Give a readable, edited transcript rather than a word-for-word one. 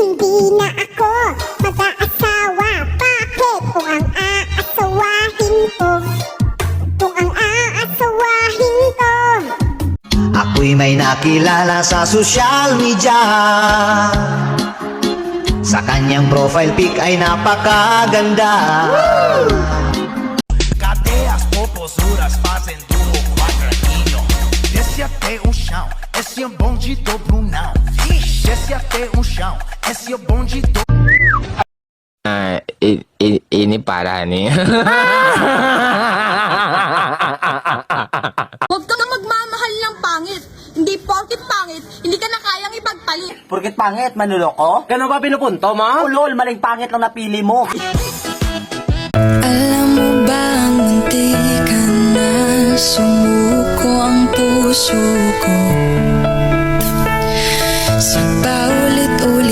hindi na ako mag-aasawa. Bakit? Kung ang aasawahin ko, kung ang aasawahin ko. Ako'y may nakilala sa social media. Sa kanyang profile pic ay napakaganda. Cadeias, popozuras fazem do quadradinho. Desce até o chão, esse é o bonde do Brunão. Desce até o chão, esse é o bonde do... Ini parah nih. Huwag ka na magmamahal ng pangit. Hindi porkit pangit, hindi ka na kayang ipagpalit. Porkit pangit, manuloko? Ganun ba pinupunto mo? Ulol, maling pangit lang napili mo. Alam mo bang munti ka na sumuko ang puso ko?